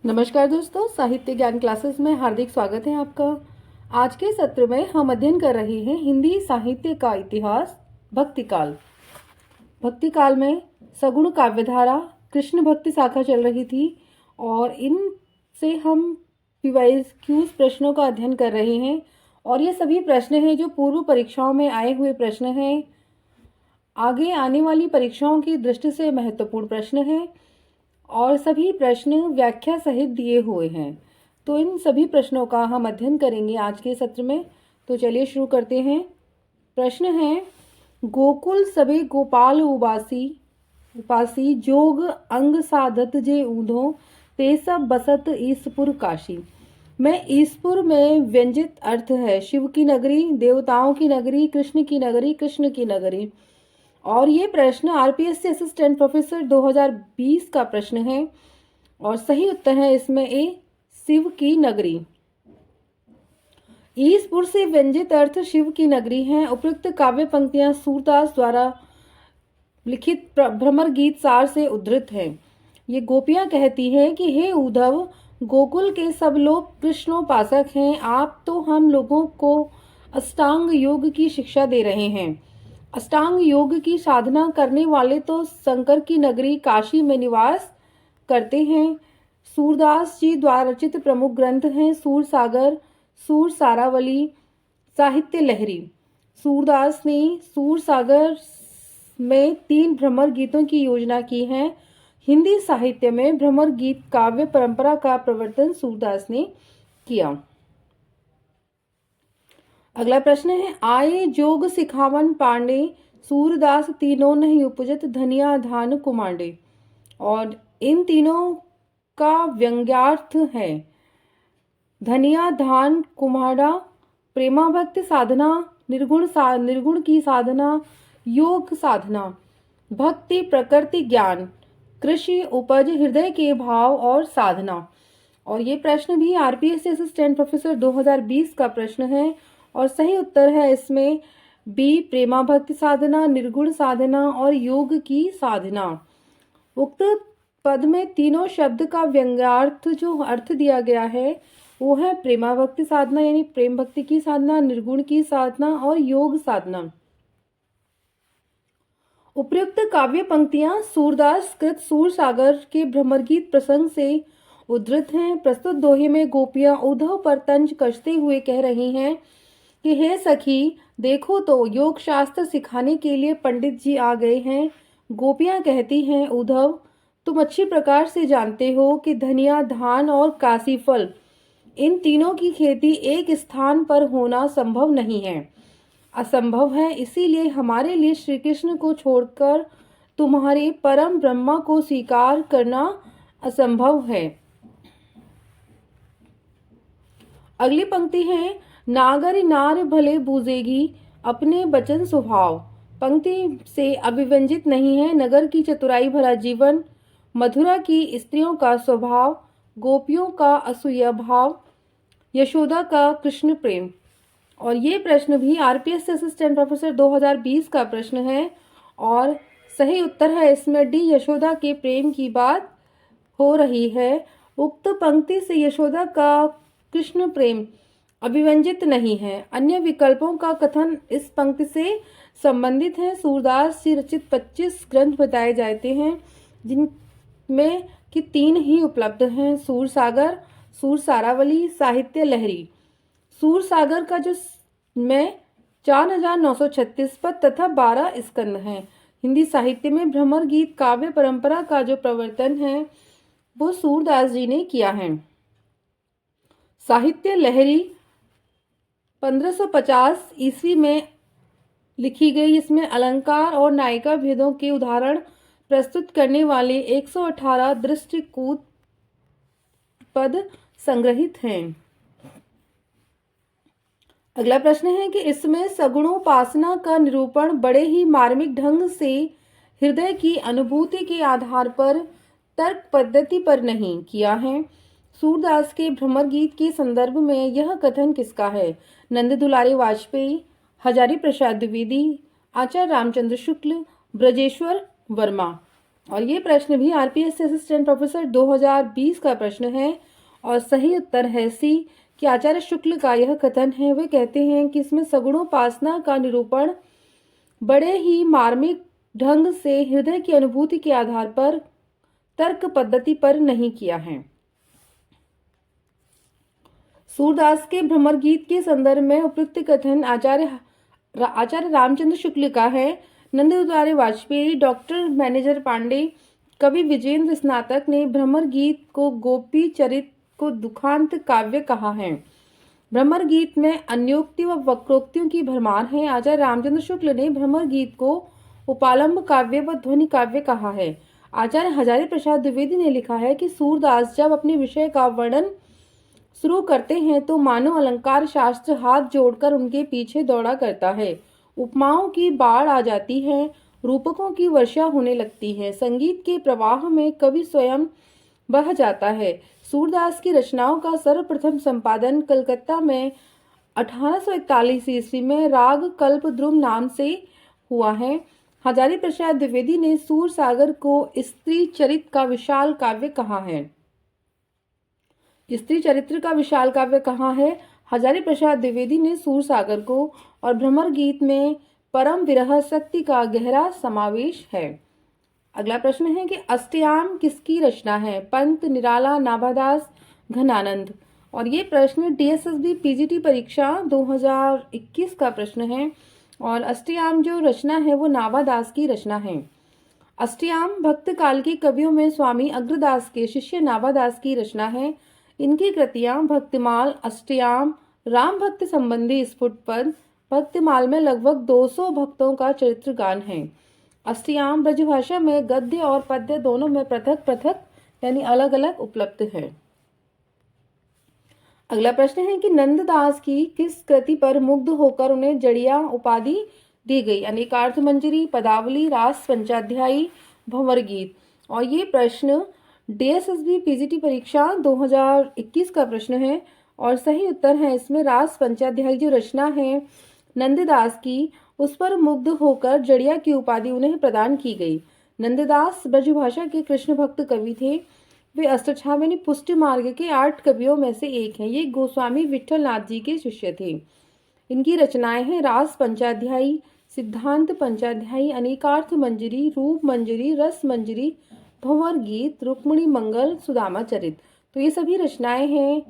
नमस्कार दोस्तों, साहित्य ज्ञान क्लासेस में हार्दिक स्वागत है आपका। आज के सत्र में हम अध्ययन कर रहे हैं हिंदी साहित्य का इतिहास। भक्तिकाल। भक्तिकाल में सगुण काव्यधारा, कृष्ण भक्ति शाखा चल रही थी और इनसे हम PYQ प्रश्नों का अध्ययन कर रहे हैं। और ये सभी प्रश्न हैं जो पूर्व परीक्षाओं में आए हुए प्रश्न हैं, आगे आने वाली परीक्षाओं की दृष्टि से महत्वपूर्ण प्रश्न हैं और सभी प्रश्न व्याख्या सहित दिए हुए हैं। तो इन सभी प्रश्नों का हम अध्ययन करेंगे आज के सत्र में। तो चलिए शुरू करते हैं। प्रश्न है, गोकुल सबे गोपाल उपासी जोग अंग साधत जे ऊधो ते सब बसत ईसपुर काशी। में ईसपुर में व्यंजित अर्थ है शिव की नगरी, देवताओं की नगरी, कृष्ण की नगरी, कृष्ण की नगरी। और ये प्रश्न RPSC असिस्टेंट प्रोफेसर 2020 का प्रश्न है और सही उत्तर है इसमें ए, शिव की नगरी। ईसपुर से व्यंजित अर्थ शिव की नगरी है। उपयुक्त काव्य पंक्तियां सूरदास द्वारा लिखित भ्रमर गीत सार से उद्धृत हैं। ये गोपियां कहती हैं कि हे उद्धव, गोकुल के सब लोग कृष्णोपासक हैं, आप तो हम लोगों को अष्टांग योग की शिक्षा दे रहे हैं। अष्टांग योग की साधना करने वाले तो शंकर की नगरी काशी में निवास करते हैं। सूरदास जी द्वारा रचित प्रमुख ग्रंथ हैं सूरसागर, सूर सारावली, साहित्य लहरी। सूरदास ने सूरसागर में 3 भ्रमर गीतों की योजना की है। हिंदी साहित्य में भ्रमर गीत काव्य परंपरा का प्रवर्तन सूरदास ने किया। अगला प्रश्न है, आए जोग सिखावन पांडे, सूरदास तीनों नहीं उपजत धनिया धान कुमांडे। और इन तीनों का व्यंग्यार्थ है धनिया धान कुम्हाड़ा, प्रेमा भक्ति साधना, निर्गुण की साधना, योग साधना, भक्ति प्रकृति ज्ञान, कृषि उपज, हृदय के भाव और साधना। और ये प्रश्न भी RPSC असिस्टेंट प्रोफेसर 2020 का प्रश्न है और सही उत्तर है इसमें बी, प्रेमा भक्ति साधना, निर्गुण साधना और योग की साधना। उक्त पद में तीनों शब्द का व्यंग्यार्थ जो अर्थ दिया गया है वो है प्रेमा भक्ति साधना यानी प्रेम भक्ति की साधना, निर्गुण की साधना और योग साधना। उपयुक्त काव्य पंक्तियां सूरदास कृत सूरसागर के भ्रमरगीत प्रसंग से उद्धृत हैं। प्रस्तुत दोहे में गोपियां उद्धव पर तंज कसते हुए कह रही हैं कि हे सखी, देखो तो योग शास्त्र सिखाने के लिए पंडित जी आ गए हैं। गोपियां कहती हैं, उद्धव, तुम अच्छी प्रकार से जानते हो कि धनिया धान और काशी फल इन तीनों की खेती एक स्थान पर होना संभव नहीं है, असंभव है। इसीलिए हमारे लिए श्री कृष्ण को छोड़कर तुम्हारे परम ब्रह्मा को स्वीकार करना असंभव है। अगली पंक्ति है, नागर नार भले बूझेगी अपने बचन स्वभाव। पंक्ति से अभिव्यंजित नहीं है। नगर की चतुराई भरा जीवन, मथुरा की स्त्रियों का स्वभाव, गोपियों का असूया भाव, यशोदा का कृष्ण प्रेम। और ये प्रश्न भी RPSC असिस्टेंट प्रोफेसर 2020 का प्रश्न है और सही उत्तर है इसमें डी, यशोदा के प्रेम की बात हो रही है। उक्त पंक्ति से यशोदा का कृष्ण प्रेम अभिव्यंजित नहीं है। अन्य विकल्पों का कथन इस पंक्ति से संबंधित है। सूरदास जी रचित 25 ग्रंथ बताए जाते हैं जिनमें कि 3 ही उपलब्ध हैं, सूरसागर, सूर सारावली, साहित्य लहरी। सूरसागर का जो में 4936 पद तथा 12 स्कंद हैं। हिंदी साहित्य में भ्रमर गीत काव्य परंपरा का जो प्रवर्तन है वो सूरदास जी ने किया है। साहित्य लहरी 1550 ईस्वी में लिखी गई। इसमें अलंकार और नायिका भेदों के उदाहरण प्रस्तुत करने वाले 118 दृष्टिकूट पद संग्रहित हैं। अगला प्रश्न है कि इसमें सगुणोपासना का निरूपण बड़े ही मार्मिक ढंग से हृदय की अनुभूति के आधार पर तर्क पद्धति पर नहीं किया है। सूरदास के भ्रमर गीत के संदर्भ में यह कथन किसका है? नंद दुलारी वाजपेयी, हजारी प्रसाद द्विवेदी, आचार्य रामचंद्र शुक्ल, ब्रजेश्वर वर्मा। और ये प्रश्न भी आरपीएस असिस्टेंट प्रोफेसर 2020 का प्रश्न है और सही उत्तर है सी कि आचार्य शुक्ल का यह कथन है। वे कहते हैं कि इसमें सगुणोपासना का निरूपण बड़े ही मार्मिक ढंग से हृदय की अनुभूति के आधार पर तर्क पद्धति पर नहीं किया है। सूरदास के भ्रमर गीत के संदर्भ में उपयुक्त कथन आचार्य रामचंद्र शुक्ल का है। नंद दुलारे वाजपेयी, डॉक्टर मैनेजर पांडे, कवि विजेंद्र स्नातक ने भ्रमर गीत को गोपी चरित को दुखांत काव्य कहा है। भ्रमर गीत में अन्योक्ति व वक्रोक्तियों की भरमार है। आचार्य रामचंद्र शुक्ल ने भ्रमर गीत को उपालंब काव्य व ध्वनि काव्य कहा है। आचार्य हजारी प्रसाद द्विवेदी ने लिखा है कि सूरदास जब अपने विषय का वर्णन शुरू करते हैं तो मानो अलंकार शास्त्र हाथ जोड़कर उनके पीछे दौड़ा करता है। उपमाओं की बाढ़ आ जाती है, रूपकों की वर्षा होने लगती है, संगीत के प्रवाह में कवि स्वयं बह जाता है। सूरदास की रचनाओं का सर्वप्रथम संपादन कलकत्ता में 1841 ईस्वी में राग कल्प द्रुम नाम से हुआ है। हजारी प्रसाद द्विवेदी ने सूर सागर को स्त्री चरित्र का विशाल काव्य कहा है। स्त्री चरित्र का विशाल काव्य कहा है हजारी प्रसाद द्विवेदी ने सूर सागर को, और भ्रमर गीत में परम विरह शक्ति का गहरा समावेश है। अगला प्रश्न है कि अष्टयाम किसकी रचना है? पंत, निराला, नाभादास, घनानंद। और ये प्रश्न डीएसएसबी पीजीटी परीक्षा 2021 का प्रश्न है और अष्टयाम जो रचना है वो नाभादास की रचना है। अष्टयाम भक्त काल के कवियों में स्वामी अग्रदास के शिष्य नाभादास की रचना है। इनकी कृतियां भक्तिमाल, अष्टयाम, राम भक्त संबंधी स्फुट पद, भक्तिमाल में लगभग 200 भक्तों का चरित्र गान है। अष्टयाम ब्रजभाषा में गद्य और पद्य दोनों में पृथक पृथक यानी अलग अलग उपलब्ध है। अगला प्रश्न है कि नंददास की किस कृति पर मुग्ध होकर उन्हें जड़िया उपाधि दी गई? अनेकार्थ मंजरी, पदावली, रास पंचाध्यायी, भंवर गीत। और ये प्रश्न डीएसएसबी पीजीटी परीक्षा 2021 का प्रश्न है और सही उत्तर है इसमें रास पंचाध्यायी जो रचना है नंददास की, उस पर मुग्ध होकर जड़िया की उपाधि उन्हें प्रदान की गई। नंददास ब्रजभाषा के कृष्ण भक्त कवि थे। वे अष्टछाव यानी पुष्टि मार्ग के 8 कवियों में से एक हैं। ये गोस्वामी विठल नाथ जी के शिष्य थे। इनकी रचनाएं हैं रास पंचाध्यायी, सिद्धांत पंचाध्यायी, अनेकार्थ मंजरी, रूप मंजरी, रस मंजरी, भंवर गीत, रुक्मिणी मंगल, सुदामा चरित। तो ये सभी रचनाएं हैं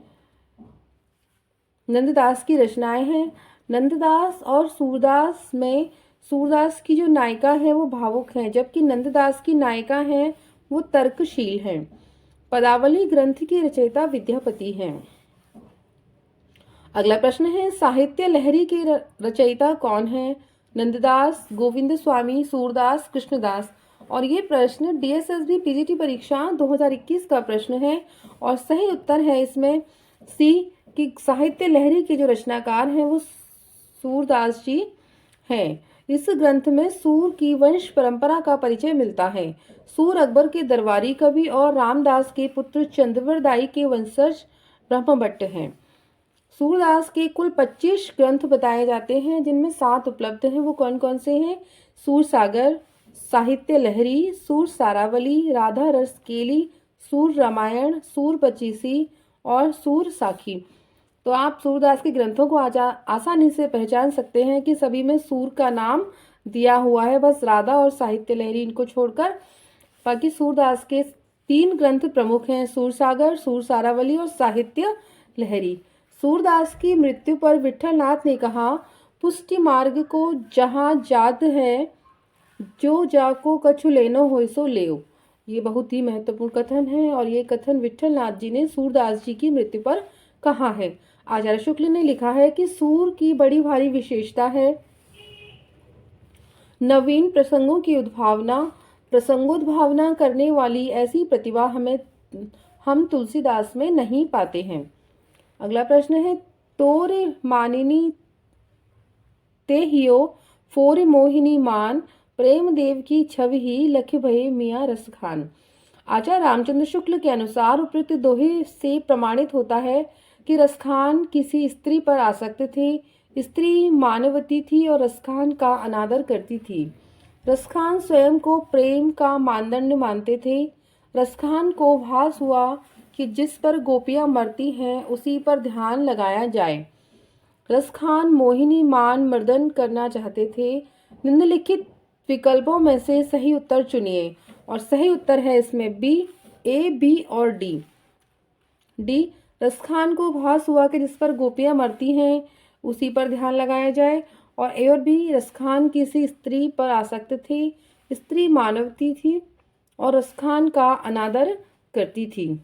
नंददास की रचनाएं हैं। नंददास और सूरदास में सूरदास की जो नायिका है वो भावुक है, जबकि नंददास की नायिका है वो तर्कशील है। पदावली ग्रंथ की रचयिता विद्यापति हैं। अगला प्रश्न है साहित्य लहरी के रचयिता कौन है? नंददास, गोविंद स्वामी, सूरदास, कृष्णदास। और ये प्रश्न डीएसएसबी पीजीटी परीक्षा 2021 का प्रश्न है और सही उत्तर है इसमें सी कि साहित्य लहरी के जो रचनाकार हैं वो सूरदास जी हैं। इस ग्रंथ में सूर की वंश परंपरा का परिचय मिलता है। सूर अकबर के दरबारी कवि और रामदास के पुत्र चंद्रवरदाई के वंशज ब्रह्मभट्ट हैं। सूरदास के कुल 25 ग्रंथ बताए जाते हैं जिनमें 7 उपलब्ध हैं। वो कौन कौन से हैं? सूर सागर, साहित्य लहरी, सूर सारावली, राधा रस केली, सूर रामायण, सूर पचीसी और सूर साखी। तो आप सूरदास के ग्रंथों को आसानी से पहचान सकते हैं कि सभी में सूर का नाम दिया हुआ है, बस राधा और साहित्य लहरी इनको छोड़कर। बाकी सूरदास के 3 ग्रंथ प्रमुख हैं, सूर सागर, सूर सारावली और साहित्य लहरी। सूरदास की मृत्यु पर विठल नाथ ने कहा, पुष्टि मार्ग को जहाँ जात है, जो जाको कछु लेनो हो सो लेओ। ये बहुत ही महत्वपूर्ण कथन है और ये कथन विठल नाथ जी ने सूरदास जी की मृत्यु पर कहा है। आचार्य शुक्ल ने लिखा है कि सूर की बड़ी भारी विशेषता है नवीन प्रसंगों की उद्भावना, प्रसंगोद्भावना करने वाली ऐसी प्रतिभा हम तुलसीदास में नहीं पाते हैं। अगला प्रश्न है तोरे मानिनी ते हियो फोर मोहिनी मान, प्रेम देव की छवि ही लख भये मियाँ रसखान। आचार्य रामचंद्र शुक्ल के अनुसार उपयुक्त दोहे से प्रमाणित होता है कि रसखान किसी स्त्री पर आसक्त थे। स्त्री मानवती थी और रसखान का अनादर करती थी। रसखान स्वयं को प्रेम का मानदंड मानते थे। रसखान को भास हुआ कि जिस पर गोपियां मरती हैं उसी पर ध्यान लगाया जाए। रसखान मोहिनी मान मर्दन करना चाहते थे। निम्नलिखित विकल्पों में से सही उत्तर चुनिए, और सही उत्तर है इसमें बी, ए, बी और डी। डी, रसखान को भास हुआ कि जिस पर गोपियां मरती हैं उसी पर ध्यान लगाया जाए, और ए और बी, रसखान किसी स्त्री पर आसक्त थी, स्त्री मानवती थी और रसखान का अनादर करती थी।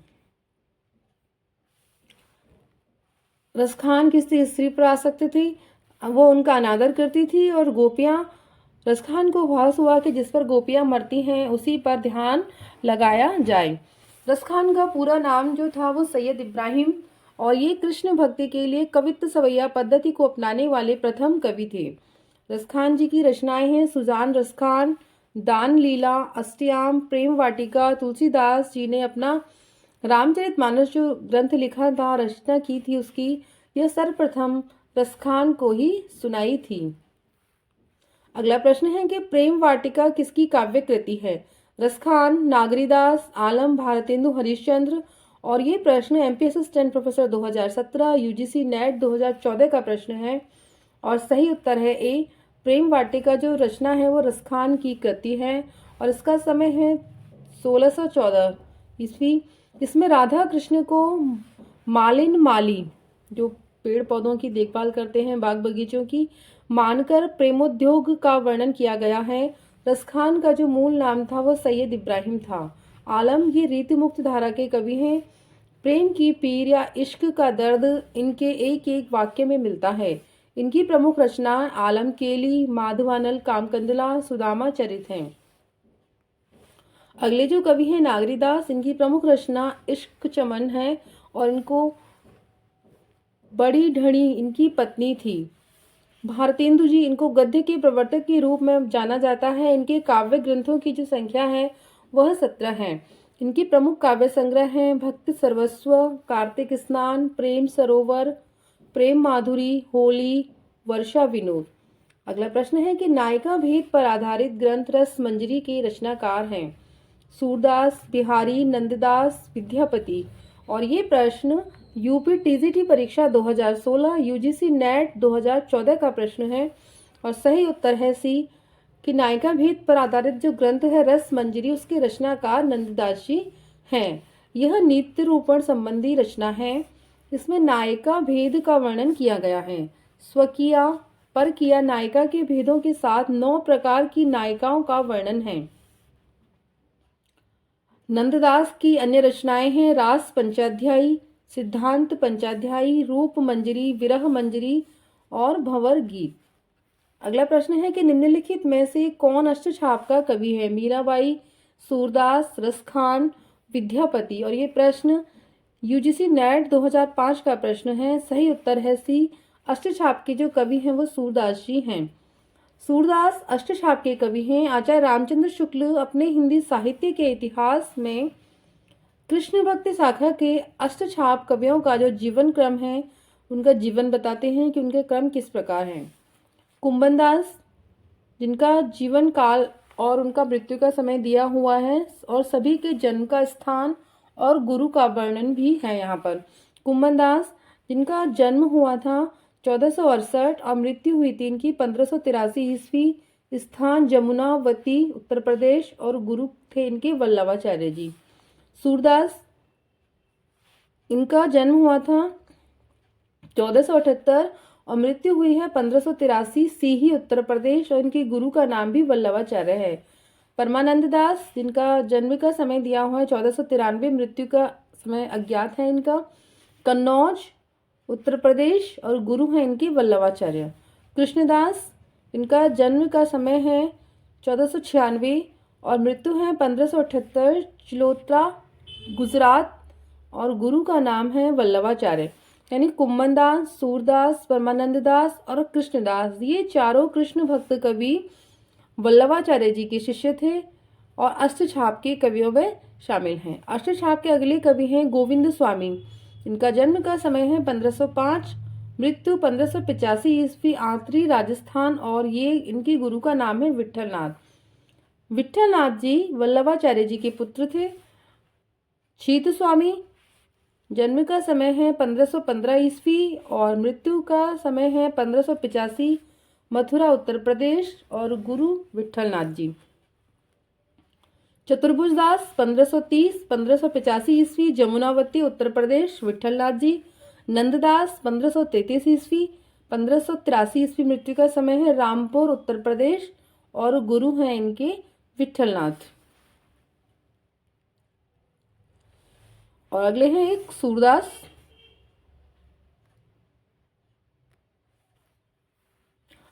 रसखान किसी स्त्री पर आसक्त थी, वो उनका अनादर करती थी, और गोपियां, रसखान को भास हुआ कि जिस पर गोपियां मरती हैं उसी पर ध्यान लगाया जाए। रसखान का पूरा नाम जो था वो सैयद इब्राहिम, और ये कृष्ण भक्ति के लिए कवित्व सवैया पद्धति को अपनाने वाले प्रथम कवि थे। रसखान जी की रचनाएं हैं सुजान रसखान, दान लीला, अष्टयाम, प्रेम वाटिका। तुलसीदास जी ने अपना रामचरितमानस जो ग्रंथ लिखा था, रचना की थी उसकी, यह सर्वप्रथम रसखान को ही सुनाई थी। अगला प्रश्न है कि प्रेम वाटिका किसकी काव्य कृति है? रसखान, नागरीदास, आलम, भारतेंदु हरिश्चंद्र। और ये प्रश्न MP assistant professor 2017, UGC net 2014 का प्रश्न है, और सही उत्तर है ए, प्रेम वाटिका जो रचना है वो रसखान की कृति है, और इसका समय है 1614 ईस्वी। इसमें राधा कृष्ण को मालिन माली, जो पेड़ पौधों की देखभाल करते हैं, बाग बगीचों की, मानकर प्रेमोद्योग का वर्णन किया गया है। रसखान का जो मूल नाम था वो सैयद इब्राहिम था। आलम ये रीति मुक्त धारा के कवि हैं। प्रेम की पीर या इश्क का दर्द इनके एक एक वाक्य में मिलता है। इनकी प्रमुख रचना आलम केली, माधवानल, कामकंदला, सुदामा चरित हैं। अगले जो कवि हैं नागरीदास, इनकी प्रमुख रचना इश्क चमन है, और इनको बड़ी ढणी इनकी पत्नी थी। भारतेंदु जी, इनको गद्य के प्रवर्तक के रूप में जाना जाता है। इनके काव्य ग्रंथों की जो संख्या है वह 17 है। इनकी प्रमुख काव्य संग्रह हैं भक्त सर्वस्व, कार्तिक स्नान, प्रेम सरोवर, प्रेम माधुरी, होली, वर्षा विनोद। अगला प्रश्न है कि नायिका भेद पर आधारित ग्रंथ रस मंजरी के रचनाकार हैं सूरदास, बिहारी, नंददास, विद्यापति। और ये प्रश्न यूपी टीजीटी परीक्षा 2016, यूजीसी नेट 2014 का प्रश्न है, और सही उत्तर है सी कि नायिका भेद पर आधारित जो ग्रंथ है रस मंजरी, उसके रचनाकार नंददास जी हैं। यह नित्य रूपण संबंधी रचना है। इसमें नायिका भेद का वर्णन किया गया है। स्वकीया, परकीया नायिका के भेदों के साथ 9 प्रकार की नायिकाओं का वर्णन है। नंददास की अन्य रचनाएं हैं रास पंचाध्यायी, सिद्धांत पंचाध्यायी, रूप मंजरी, विरह मंजरी और भंवर गीत। अगला प्रश्न है कि निम्नलिखित में से कौन अष्टछाप का कवि है? मीराबाई, सूरदास, रसखान, विद्यापति। और ये प्रश्न यूजीसी नेट 2005 का प्रश्न है। सही उत्तर है सी, अष्टछाप के जो कवि हैं वो सूरदास जी हैं। सूरदास अष्टछाप के कवि हैं। आचार्य रामचंद्र शुक्ल अपने हिंदी साहित्य के इतिहास में कृष्ण भक्ति शाखा के अष्टछाप कवियों का जो जीवन क्रम है, उनका जीवन बताते हैं कि उनके क्रम किस प्रकार हैं। कुंभनदास, जिनका जीवन काल और उनका मृत्यु का समय दिया हुआ है, और सभी के जन्म का स्थान और गुरु का वर्णन भी है यहाँ पर। कुंभनदास, जिनका जन्म हुआ था 1468 और मृत्यु हुई थी इनकी 1583 ईस्वी, स्थान जमुनावती उत्तर प्रदेश, और गुरु थे इनके वल्लभाचार्य जी। सूरदास, इनका जन्म हुआ था 1478 और मृत्यु हुई है 1583 सीही उत्तर प्रदेश, और इनके गुरु का नाम भी वल्लभाचार्य है। परमानंद दास, जिनका जन्म का समय दिया हुआ है 1493, मृत्यु का समय अज्ञात है इनका, कन्नौज उत्तर प्रदेश, और गुरु हैं इनके वल्लभाचार्य। कृष्णदास, इनका जन्म का समय है 1496 और मृत्यु है 1578, चिलोत्रा गुजरात, और गुरु का नाम है वल्लभाचार्य। यानी कुंभनदास, सूरदास, परमानंद दास और कृष्णदास, ये चारों कृष्ण भक्त कवि वल्लभाचार्य जी के शिष्य थे और अष्टछाप के कवियों में शामिल हैं। अष्टछाप के अगले कवि हैं गोविंद स्वामी। इनका जन्म का समय है 1505, मृत्यु 1585 ईस्वी, आंतरी राजस्थान, और ये इनके गुरु का नाम है विठलनाथ। विट्ठलनाथ जी वल्लभाचार्य जी के पुत्र थे। शीत स्वामी जन्म का समय है 1515 ईस्वी और मृत्यु का समय है 1585, मथुरा उत्तर प्रदेश, और गुरु विट्ठलनाथ जी। चतुर्भुज दास 1530-1585 ईस्वी, जमुनावती उत्तर प्रदेश, विट्ठलनाथ जी। नंददास 1533 ईस्वी, 1583 ईस्वी मृत्यु का समय है, रामपुर उत्तर प्रदेश, और गुरु हैं इनके विट्ठलनाथ। और अगले हैं एक सूरदास।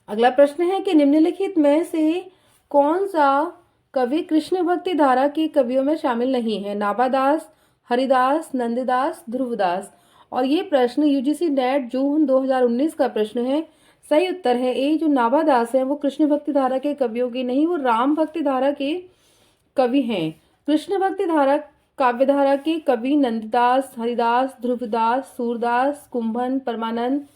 अगला प्रश्न है कि निम्नलिखित में से कौन सा कवि कृष्ण भक्ति धारा के कवियों में शामिल नहीं है? नाभादास, हरिदास, नंददास, ध्रुवदास। और ये प्रश्न यूजीसी नेट जून 2019 का प्रश्न है। सही उत्तर है ए, जो नाभादास है वो कृष्ण भक्ति धारा के कवियों के नहीं, वो राम भक्ति धारा के कवि हैं। कृष्ण भक्ति धारा काव्य धारा के कवि नंददास, हरिदास, ध्रुवदास, सूरदास, कुंभन, परमानंद,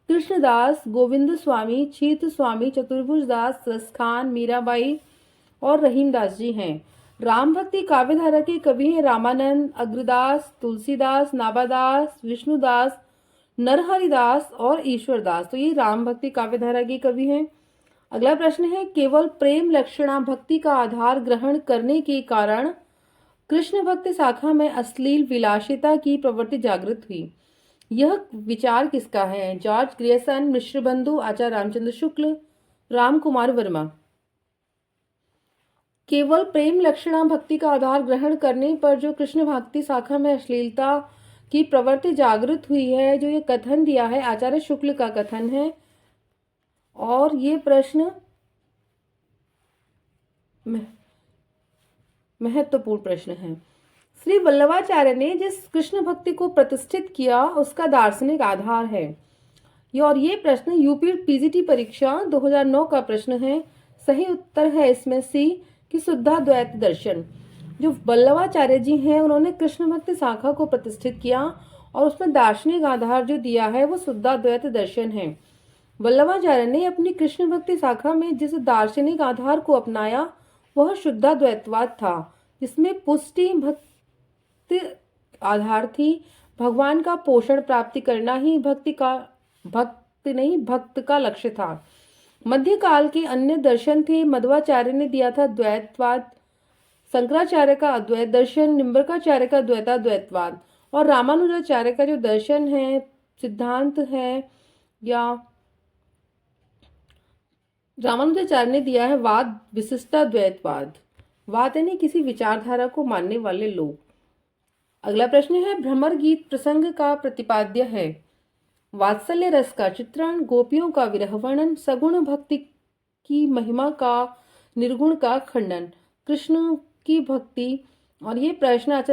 कृष्णदास, गोविंद स्वामी, छीत स्वामी, चतुर्भुज दास, रसखान, मीराबाई और रहीमदास जी हैं। राम भक्ति काव्य धारा के कवि हैं रामानंद, अग्रदास, तुलसीदास, नाभादास, विष्णुदास, नरहरिदास और ईश्वरदास। तो ये राम भक्ति काव्य धारा के कवि हैं। अगला प्रश्न है, केवल प्रेम लक्षणा भक्ति का आधार ग्रहण करने के कारण कृष्ण भक्ति शाखा में अश्लील विलासिता की प्रवृत्ति जागृत हुई। यह विचार किसका है? जॉर्ज ग्रियर्सन, मिश्र बंधु, आचार्य रामचंद्र शुक्ल, राम कुमार वर्मा। केवल प्रेम लक्षणा भक्ति का आधार ग्रहण करने पर जो कृष्ण भक्ति शाखा में अश्लीलता की प्रवृत्ति जागृत हुई है, जो ये कथन दिया है आचार्य शुक्ल का कथन है। और ये प्रश्न महत्वपूर्ण प्रश्न है। श्री वल्लभाचार्य ने जिस कृष्ण भक्ति को प्रतिष्ठित किया उसका दार्शनिक आधार है। और ये प्रश्न यूपी पीजीटी परीक्षा 2009 का प्रश्न है। सही उत्तर है इसमें सी कि शुद्धाद्वैत दर्शन। जो वल्लभाचार्य जी हैं उन्होंने कृष्ण भक्ति शाखा को प्रतिष्ठित किया और उसमें दार्शनिक आधार जो दिया है वो शुद्धाद्वैत दर्शन है। वल्लभाचार्य ने अपनी कृष्ण भक्ति शाखा में जिस दार्शनिक आधार को अपनाया वह शुद्धाद्वैतवाद था, जिसमें पुष्टि भक्ति आधार थी। भगवान का पोषण प्राप्ति करना ही भक्त का लक्ष्य था। मध्यकाल के अन्य दर्शन थे। मध्वाचार्य ने दिया था द्वैतवाद, शंकराचार्य का अद्वैत दर्शन, निम्बरकाचार्य का द्वैताद्वैतवाद, और रामानुजाचार्य का जो दर्शन है, सिद्धांत है, या रामानुजाचार्य ने दिया है वाद विशिष्टाद्वैतवाद। वाद यानी किसी विचारधारा को मानने वाले लोग। अगला प्रश्न है, भ्रमर गीत प्रसंग का प्रतिपाद्य है। वात्सल्य रस का चित्रण, गोपियों का विरह वर्णन, सगुण भक्ति की महिमा का निर्गुण का खंडन, कृष्ण की भक्ति। और ये प्रश्न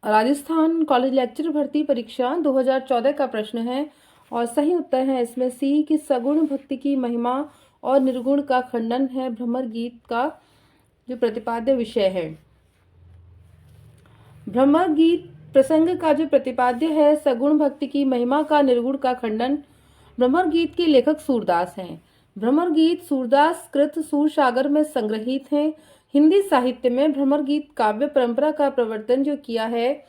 राजस्थान कॉलेज लेक्चर भर्ती परीक्षा 2014 का प्रश्न है और सही उत्तर है इसमें सी कि सगुण भक्ति की महिमा और निर्गुण का खंडन है भ्रमर गीत का जो प्रतिपाद्य विषय है। भ्रमर गीत प्रसंग का जो प्रतिपाद्य है सगुण भक्ति की महिमा का निर्गुण का खंडन। भ्रमर गीत के लेखक सूरदास हैं। भ्रमर गीत सूरदास कृत सूरसागर में संग्रहित हैं। हिंदी साहित्य में भ्रमर गीत काव्य परंपरा का प्रवर्तन जो किया है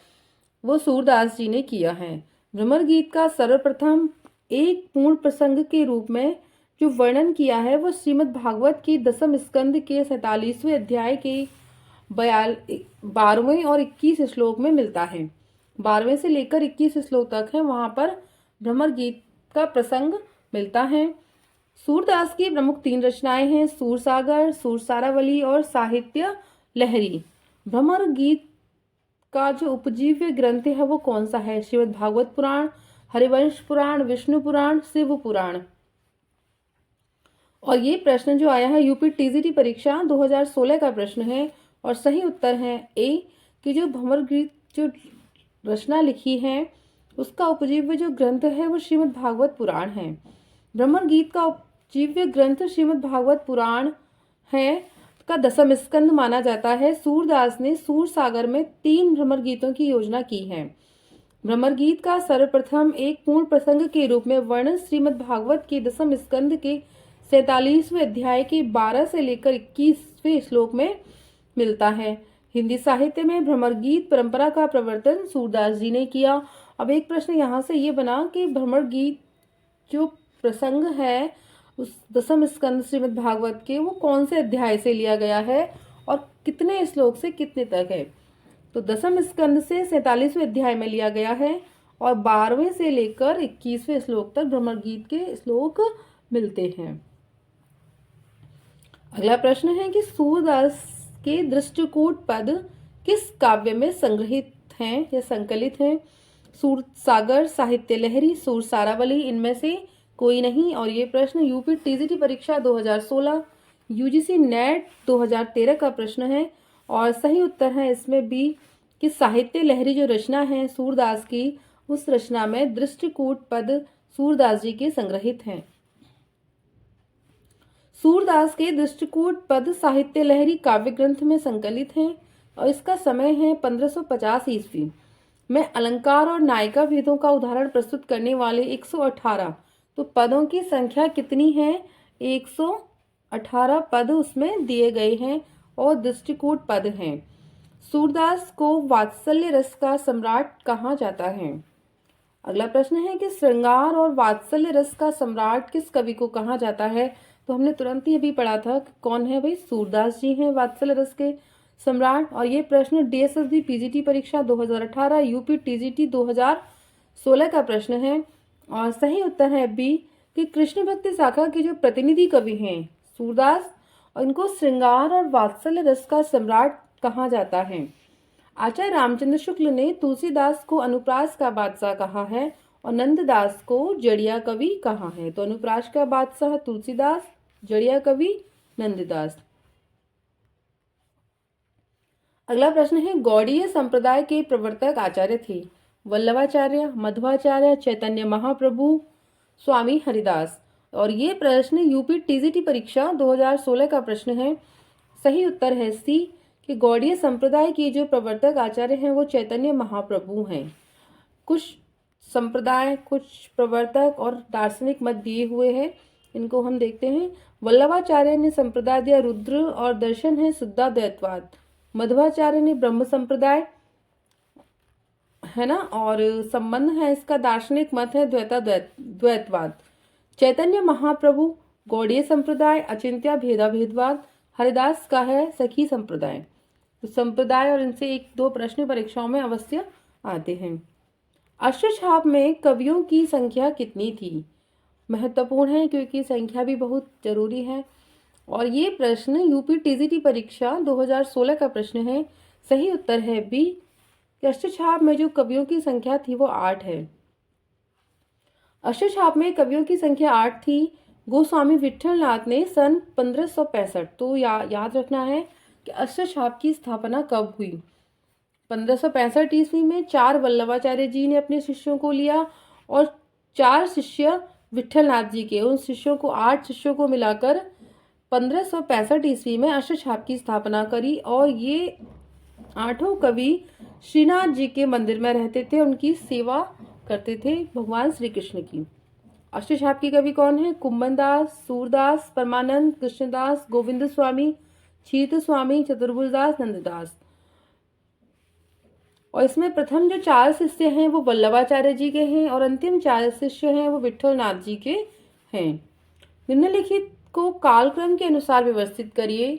वो सूरदास जी ने किया है। भ्रमर गीत का सर्वप्रथम एक पूर्ण प्रसंग के रूप में जो वर्णन किया है वो श्रीमद् भागवत की 10वें स्कंद के 47वें अध्याय के 12वें और 21 श्लोक में मिलता है। 12वें से लेकर 21 श्लोक तक है, वहां पर भ्रमर गीत का प्रसंग मिलता है। सूरदास की प्रमुख 3 रचनाएं हैं, सूरसागर, सूरसारावली और साहित्य लहरी। भ्रमर गीत का जो उपजीव्य ग्रंथ है वो कौन सा है? श्रीमद् भागवत पुराण, हरिवंश पुराण, विष्णु पुराण, शिव पुराण। और ये प्रश्न जो आया है यूपी टीजीटी परीक्षा 2016 का प्रश्न है और सही उत्तर है ए कि जो भ्रमर गीत जो रचना लिखी है उसका उपजीव्य जो ग्रंथ है वो श्रीमद् भागवत पुराण है। भ्रमर गीत का उपजीव्य ग्रंथ श्रीमद् भागवत पुराण है का 10वां स्कंद माना जाता है। सूरदास ने सूरसागर में 3 भ्रमर गीतों की योजना की है। भ्रमर गीत का सर्वप्रथम एक पूर्ण प्रसंग के रूप में वर्णन श्रीमद् भागवत के 10वें स्कंद के 47वें अध्याय के 12 से लेकर 21वें श्लोक में मिलता है। हिंदी साहित्य में भ्रमर गीत परंपरा का प्रवर्तन सूरदास जी ने किया। अब एक प्रश्न यहाँ से ये बना कि भ्रमर गीत जो प्रसंग है उस दसम स्कंद श्रीमद् भागवत के, वो कौन से अध्याय से लिया गया है और कितने श्लोक से कितने तक है? तो दसम स्कंद से 47वें अध्याय में लिया गया है और 12वें से लेकर 21वें श्लोक तक भ्रमर गीत के श्लोक मिलते हैं। अगला प्रश्न है कि सूरदास के दृष्टिकूट पद किस काव्य में संग्रहित हैं या संकलित हैं? सूर सागर, साहित्य लहरी, सूर सारावली, इनमें से कोई नहीं। और ये प्रश्न यूपी टीजीटी परीक्षा 2016, यूजीसी नेट 2013 का प्रश्न है और सही उत्तर है इसमें बी कि साहित्य लहरी जो रचना है सूरदास की, उस रचना में दृष्टिकूट पद सूरदास जी के संग्रहित हैं। सूरदास के दृष्टिकूट पद साहित्य लहरी काव्य ग्रंथ में संकलित हैं और इसका समय है 1550 ईस्वी में। अलंकार और नायिका भेदों का उदाहरण प्रस्तुत करने वाले 118 तो पदों की संख्या कितनी है? 118 पद उसमें दिए गए हैं और दृष्टिकूट पद हैं। सूरदास को वात्सल्य रस का सम्राट कहा जाता है। अगला प्रश्न है कि श्रृंगार और वात्सल्य रस का सम्राट किस कवि को कहा जाता है? तो हमने तुरंत ही अभी पढ़ा था कि कौन है भाई, सूरदास जी हैं वात्सल्य रस के सम्राट। और ये प्रश्न डीएसएसबी पीजीटी परीक्षा 2018, यूपी टीजीटी 2016 का प्रश्न है और सही उत्तर है बी कि कृष्ण भक्ति शाखा के जो प्रतिनिधि कवि हैं सूरदास, और इनको श्रृंगार और वात्सल्य रस का सम्राट कहा जाता है। आचार्य रामचंद्र शुक्ल ने तुलसीदास को अनुप्रास का बादशाह कहा है और नंददास को जड़िया कवि कहा है। तो अनुप्रास का बादशाह तुलसीदास, जड़िया कवि नंददास। अगला प्रश्न है गौड़ीय संप्रदाय के प्रवर्तक आचार्य थे? वल्लभाचार्य, मध्वाचार्य, चैतन्य महाप्रभु, स्वामी हरिदास। और ये प्रश्न यूपी टीजीटी परीक्षा 2016 का प्रश्न है। सही उत्तर है सी कि गौड़ीय संप्रदाय के जो प्रवर्तक आचार्य हैं वो चैतन्य महाप्रभु हैं। कुछ संप्रदाय, कुछ प्रवर्तक और दार्शनिक मत दिए हुए हैं, इनको हम देखते हैं। वल्लभाचार्य ने संप्रदाय दिया रुद्र और दर्शन है शुद्धाद्वैतवाद। मध्वाचार्य ने ब्रह्म संप्रदाय है ना, और संबंध है इसका दार्शनिक मत है द्वैतवाद। चैतन्य महाप्रभु गौड़ीय संप्रदाय, अचिंत्य भेदाभेदवाद। हरिदास का है सखी संप्रदाय। तो संप्रदाय और इनसे एक दो प्रश्न परीक्षाओं में अवश्य आते हैं। अष्टछाप में कवियों की संख्या कितनी थी? महत्वपूर्ण है क्योंकि संख्या भी बहुत जरूरी है और ये प्रश्न यूपी टीजीटी परीक्षा 2016 का प्रश्न है। सही उत्तर है बी कि अष्टछाप में जो कवियों की संख्या थी वो 8 है। अष्टछाप में कवियों की संख्या 8 थी। गोस्वामी विट्ठलनाथ ने सन 1565, तो याद रखना है कि अष्टछाप की स्थापना कब हुई? 1565 ईस्वी में। 4 वल्लभाचार्य जी ने अपने शिष्यों को लिया और 4 शिष्य विट्ठलनाथ जी के, उन शिष्यों को 8 शिष्यों को मिलाकर 1565 ईस्वी में अष्टछाप की स्थापना करी। और ये 8 कवि श्रीनाथ जी के मंदिर में रहते थे, उनकी सेवा करते थे भगवान श्री कृष्ण की। अष्टछाप के कवि कौन है? कुंभनदास, सूरदास, परमानंद, कृष्णदास, गोविंद स्वामी, छीत स्वामी, चतुर्भुजदास, नंददास। और इसमें प्रथम जो 4 शिष्य हैं वो वल्लभाचार्य जी के हैं और अंतिम 4 शिष्य हैं वो विट्ठलनाथ जी के हैं। निम्नलिखित को कालक्रम के अनुसार व्यवस्थित करिए।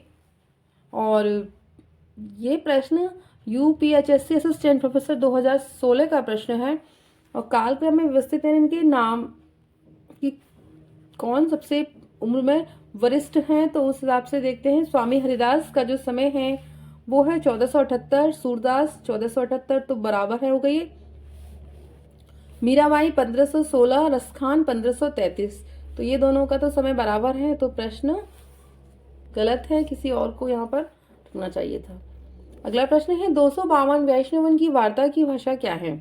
और ये प्रश्न यूपीएचएससी असिस्टेंट प्रोफेसर 2016 का प्रश्न है और कालक्रम में व्यवस्थित है इनके नाम कि कौन सबसे उम्र में वरिष्ठ हैं, तो उस हिसाब से देखते हैं। स्वामी हरिदास का जो समय है वो है 1478, सूरदास 1478 तो बराबर है हो गई। मीराबाई 1516, रसखान 1533, तो ये दोनों का तो समय बराबर है, तो प्रश्न गलत है, किसी और को यहाँ पर रखना चाहिए था। अगला प्रश्न है 252 वैष्णवन की वार्ता की भाषा क्या है?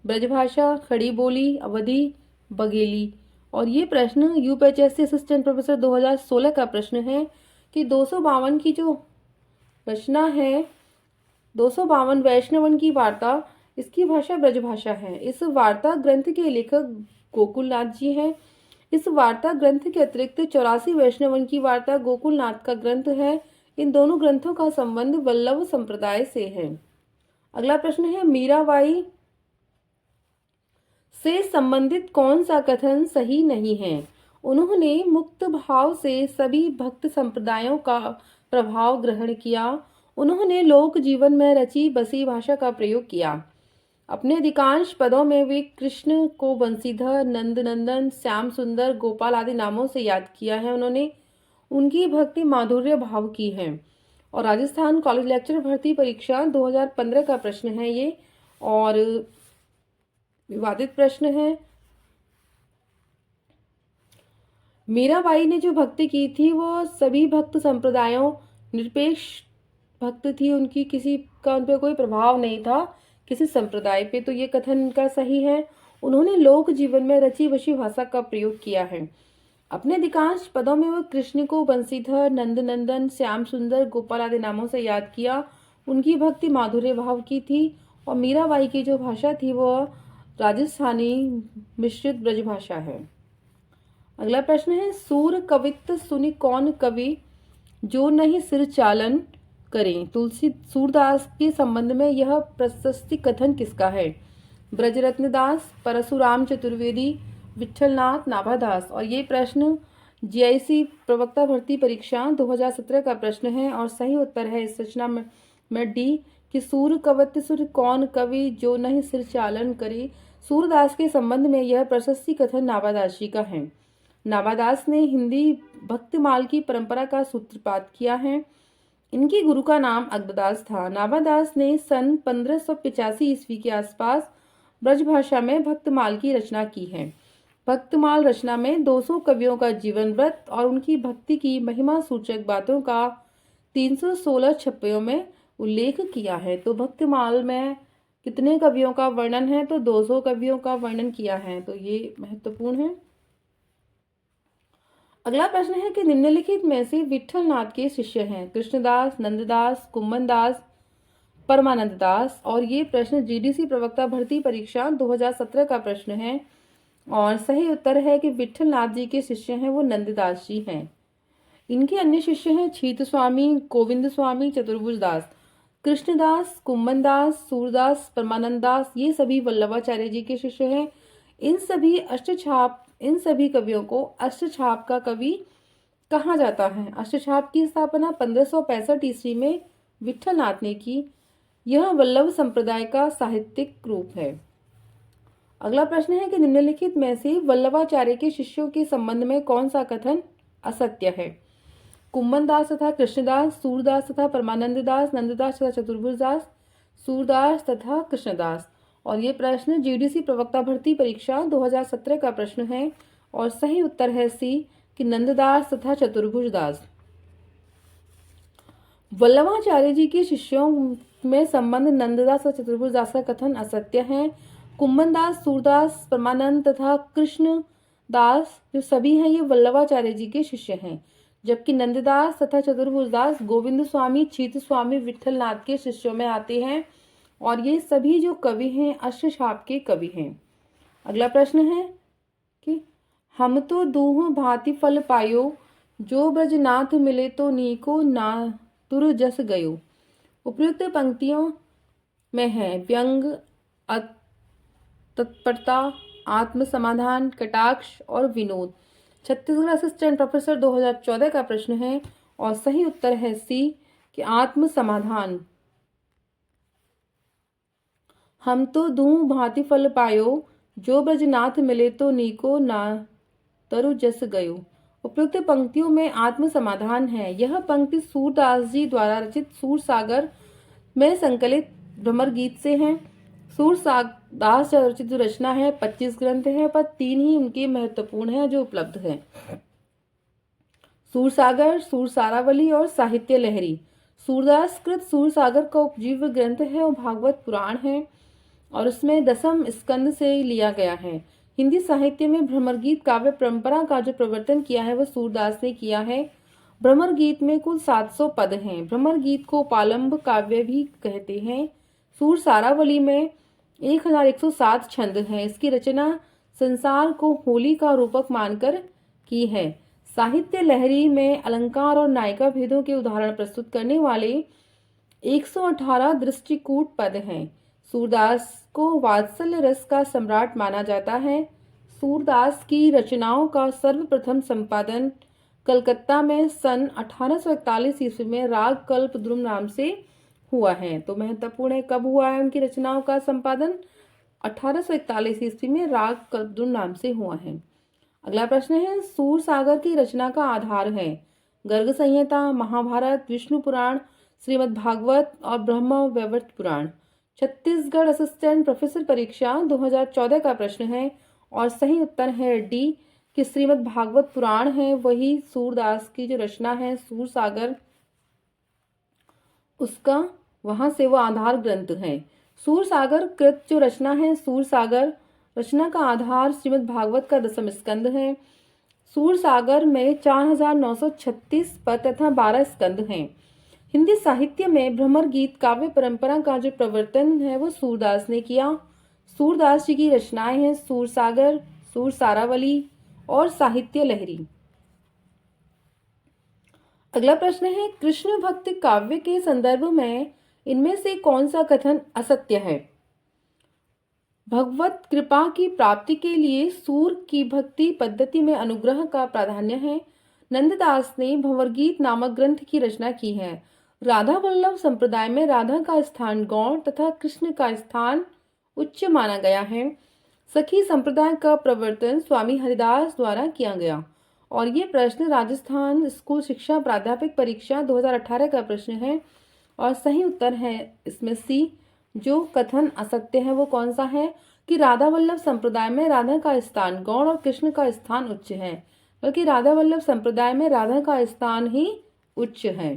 ब्रजभाषा, खड़ी बोली, अवधी, बघेली। और ये प्रश्न यूपीएचएससी असिस्टेंट प्रोफेसर 2016 का प्रश्न है कि 252 की जो रचना है 252 वैष्णवन की वार्ता, इसकी भाषा ब्रजभाषा है। इस वार्ता ग्रंथ के लेखक गोकुलनाथ जी हैं। इस वार्ता ग्रंथ के अतिरिक्त 84 वैष्णवन की वार्ता गोकुलनाथ का ग्रंथ है। इन दोनों ग्रंथों का संबंध वल्लभ संप्रदाय से है। अगला प्रश्न है, मीराबाई से संबंधित कौन सा कथन सही नहीं है? उन्होंने मुक्त भाव से सभी भक्त संप्रदायों का प्रभाव ग्रहण किया। उन्होंने लोक जीवन में रची बसी भाषा का प्रयोग किया। अपने अधिकांश पदों में वे कृष्ण को बंसीधर, नंदनंदन, श्याम सुंदर, गोपाल आदि नामों से याद किया है। उन्होंने उनकी भक्ति माधुर्य भाव की है। और राजस्थान कॉलेज लेक्चर भर्ती परीक्षा 2015 का प्रश्न है ये, और विवादित प्रश्न है। मीराबाई ने जो भक्ति की थी वो सभी भक्त संप्रदायों, निरपेक्ष भक्त थी, उनकी किसी का उन पर कोई प्रभाव नहीं था किसी संप्रदाय पे, तो ये कथन इनका सही है। उन्होंने लोक जीवन में रची बसी भाषा का प्रयोग किया है। अपने अधिकांश पदों में वो कृष्ण को बंसीधर, नंदनंदन, श्याम सुंदर, गोपाल आदि नामों से याद किया। उनकी भक्ति माधुर्य भाव की थी। और मीराबाई की जो भाषा थी वो राजस्थानी मिश्रित ब्रजभाषा है। अगला प्रश्न है, सूर कवित्त सुनि कौन कवि, जो नहीं सिर चालन करें। तुलसी सूरदास के संबंध में यह प्रशस्ति कथन किसका है? ब्रजरत्न दास, परशुराम चतुर्वेदी, विठलनाथ, नाभादास। और ये प्रश्न जीआईसी प्रवक्ता भर्ती परीक्षा 2017 का प्रश्न है, और सही उत्तर है इस रचना में डी कि सूर कवित्त सुर कौन कवि, जो नहीं सिर चालन करे। सूरदास के संबंध में यह प्रशस्ति कथन नाभादास जी का है। नाभादास ने हिंदी भक्तिमाल की परंपरा का सूत्रपात किया है। इनके गुरु का नाम अग्रदास था। नाभादास ने सन 1585 ईस्वी के आसपास ब्रजभाषा में भक्तमाल की रचना की है। भक्तमाल रचना में 200 कवियों का जीवन व्रत और उनकी भक्ति की महिमा सूचक बातों का 316 छप्पयों में उल्लेख किया है। तो भक्तमाल में कितने कवियों का वर्णन है? तो 200 कवियों का वर्णन किया है, तो ये महत्वपूर्ण है। अगला प्रश्न है कि निम्नलिखित में से विठलनाथ के शिष्य हैं कृष्णदास, नंददास, कुम्मनदास, परमानंद दास। और ये प्रश्न जीडीसी प्रवक्ता भर्ती परीक्षा 2017 का प्रश्न है, और सही उत्तर है कि विठलनाथ जी के शिष्य हैं वो नंददास जी हैं। इनके अन्य शिष्य हैं छीत स्वामी, गोविंद स्वामी, चतुर्भुज दास। कृष्णदास, कुम्मनदास, सूरदास, परमानंद दास ये सभी वल्लभाचार्य जी के शिष्य हैं। इन सभी कवियों को अष्टछाप का कवि कहा जाता है। अष्टछाप की स्थापना 1565 ईस्वी में विठलनाथ ने की। यह वल्लभ संप्रदाय का साहित्यिक रूप है। अगला प्रश्न है कि निम्नलिखित में से वल्लभाचार्य के शिष्यों के संबंध में कौन सा कथन असत्य है? कुम्मनदास तथा कृष्णदास, सूरदास तथा परमानंद दास, नंददास तथा चतुर्भुज दास, सूरदास तथा कृष्णदास। और ये प्रश्न जीडीसी प्रवक्ता भर्ती परीक्षा 2017 का प्रश्न है, और सही उत्तर है सी कि नंददास तथा चतुर्भुज दास। वल्लभाचार्य जी के शिष्यों में संबंध नंददास और चतुर्भुज दास का कथन असत्य है। कुम्मनदास, सूरदास, परमानंद तथा कृष्णदास जो सभी हैं ये वल्लभाचार्य जी के शिष्य हैं, जबकि नंददास तथा चतुर्भुज दास गोविंद स्वामी, छीत स्वामी, विठलनाथ के शिष्यों में आते हैं, और ये सभी जो कवि हैं अष्टछाप के कवि हैं। अगला प्रश्न है कि हम तो दूह भांति फल पायो, जो ब्रजनाथ मिले तो नीको ना तुर जस गयो। उपयुक्त पंक्तियों में है व्यंग, तत्परता, आत्म समाधान, कटाक्ष और विनोद। छत्तीसगढ़ असिस्टेंट प्रोफेसर 2014 का प्रश्न है, और सही उत्तर है सी कि आत्म समाधान। हम तो दूह भांति फल पायो, जो ब्रजनाथ मिले तो नीको ना तरु जस गयो। उपयुक्त पंक्तियों में आत्म समाधान है। यह पंक्ति सूरदास जी द्वारा रचित सूरसागर में संकलित भ्रमर गीत से है। सूरदास रचित जो रचना है 25 ग्रंथ है, पर 3 ही उनके महत्वपूर्ण हैं जो उपलब्ध हैं। सूरसागर, सूरसारावली और साहित्य लहरी। सूरदास कृत सूरसागर का उपजीव्य ग्रंथ है और भागवत पुराण है, और उसमें 10वें स्कंद से लिया गया है। हिंदी साहित्य में भ्रमर गीत काव्य परंपरा का जो प्रवर्तन किया है वह सूरदास ने किया है। भ्रमर गीत में कुल 700 पद हैं। भ्रमर गीत को पालंब काव्य भी कहते हैं। सूरसारावली में 1107 छंद हैं। इसकी रचना संसार को होली का रूपक मानकर की है। साहित्य लहरी में अलंकार और नायिका भेदों के उदाहरण प्रस्तुत करने वाले 118 दृष्टिकूट पद हैं। सूरदास को वात्सल्य रस का सम्राट माना जाता है। सूरदास की रचनाओं का सर्वप्रथम संपादन कलकत्ता में सन 1841 ईस्वी में राग कल्पद्रुम नाम से हुआ है। तो महत्वपूर्ण है, कब हुआ है उनकी रचनाओं का संपादन? 1841 ईस्वी में राग कल्पद्रुम नाम से हुआ है। अगला प्रश्न है, सूरसागर की रचना का आधार है गर्ग संहिता, महाभारत, विष्णु पुराण, श्रीमद् भागवत और ब्रह्म वैवर्त पुराण। छत्तीसगढ़ असिस्टेंट प्रोफेसर परीक्षा 2014 का प्रश्न है और सही उत्तर है डी कि श्रीमद् भागवत पुराण है वही सूरदास की जो रचना है सूरसागर, उसका वहां से वो आधार ग्रंथ है। सूरसागर कृत जो रचना है सूरसागर रचना का आधार श्रीमद् भागवत का 10वां स्कंद है। सूरसागर में 4936 पद तथा 12 स्कंद हैं। हिंदी साहित्य में भ्रमर गीत काव्य परंपरा का जो प्रवर्तन है वो सूरदास ने किया। सूरदास जी की रचनाएं हैं सूरसागर, सूरसारावली और साहित्य लहरी। अगला प्रश्न है, कृष्ण भक्ति काव्य के संदर्भ में इनमें से कौन सा कथन असत्य है? भगवत कृपा की प्राप्ति के लिए सूर की भक्ति पद्धति में अनुग्रह का प्राधान्य है। नंददास ने भंवरगीत नामक ग्रंथ की रचना की है। राधा वल्लभ संप्रदाय में राधा का स्थान गौण तथा कृष्ण का स्थान उच्च माना गया है। सखी संप्रदाय का प्रवर्तन स्वामी हरिदास द्वारा किया गया। और ये प्रश्न राजस्थान स्कूल शिक्षा प्राध्यापक परीक्षा 2018 का प्रश्न है और सही उत्तर है इसमें सी। जो कथन असत्य है वो कौन सा है कि राधा वल्लभ संप्रदाय में राधा का स्थान गौण और कृष्ण का स्थान उच्च है, बल्कि राधा वल्लभ संप्रदाय में राधा का स्थान ही उच्च है।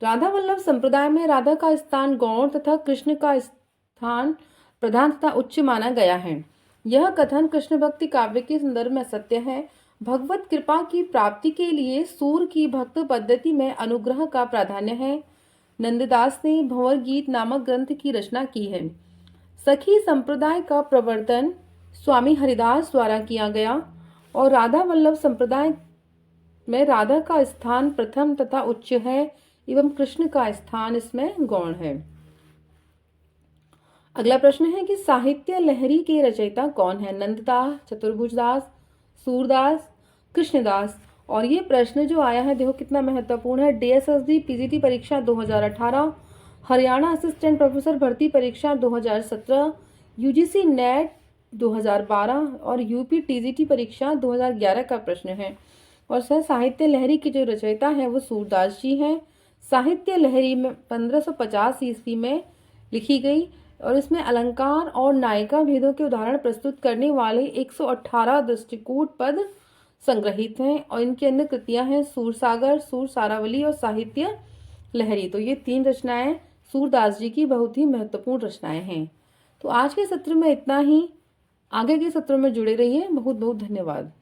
राधा वल्लभ संप्रदाय में राधा का स्थान गौण तथा कृष्ण का स्थान प्रधान तथा उच्च माना गया है। यह कथन कृष्ण भक्ति काव्य के संदर्भ में सत्य है। भगवत कृपा की प्राप्ति के लिए सूर की भक्त पद्धति में अनुग्रह का प्राधान्य है। नंददास ने भंवर गीत नामक ग्रंथ की रचना की है। सखी संप्रदाय का प्रवर्तन स्वामी हरिदास द्वारा किया गया और राधा वल्लभ संप्रदाय में राधा का स्थान प्रथम तथा उच्च है एवं कृष्ण का स्थान इसमें गौण है। अगला प्रश्न है कि साहित्य लहरी के रचयिता कौन है? नंददास, चतुर्भुजदास, सूरदास, कृष्णदास। और ये प्रश्न जो आया है देखो कितना महत्वपूर्ण है। DSSD PGT परीक्षा 2018, हरियाणा असिस्टेंट प्रोफेसर भर्ती परीक्षा 2017, UGC नेट 2012 और UP TGT परीक्षा 2011 का प्रश्न है। और सर साहित्य लहरी की जो रचयिता है वो सूरदास जी हैं। साहित्य लहरी में 1550 ईस्वी में लिखी गई और इसमें अलंकार और नायिका भेदों के उदाहरण प्रस्तुत करने वाले 118 दृष्टिकूट पद संग्रहित हैं और इनकी अन्य कृतियां हैं सूरसागर, सूरसारावली और साहित्य लहरी। तो ये 3 रचनाएं सूरदास जी की बहुत ही महत्वपूर्ण रचनाएं हैं। तो आज के सत्र में इतना ही। आगे के सत्रों में जुड़े रहिए। बहुत बहुत धन्यवाद।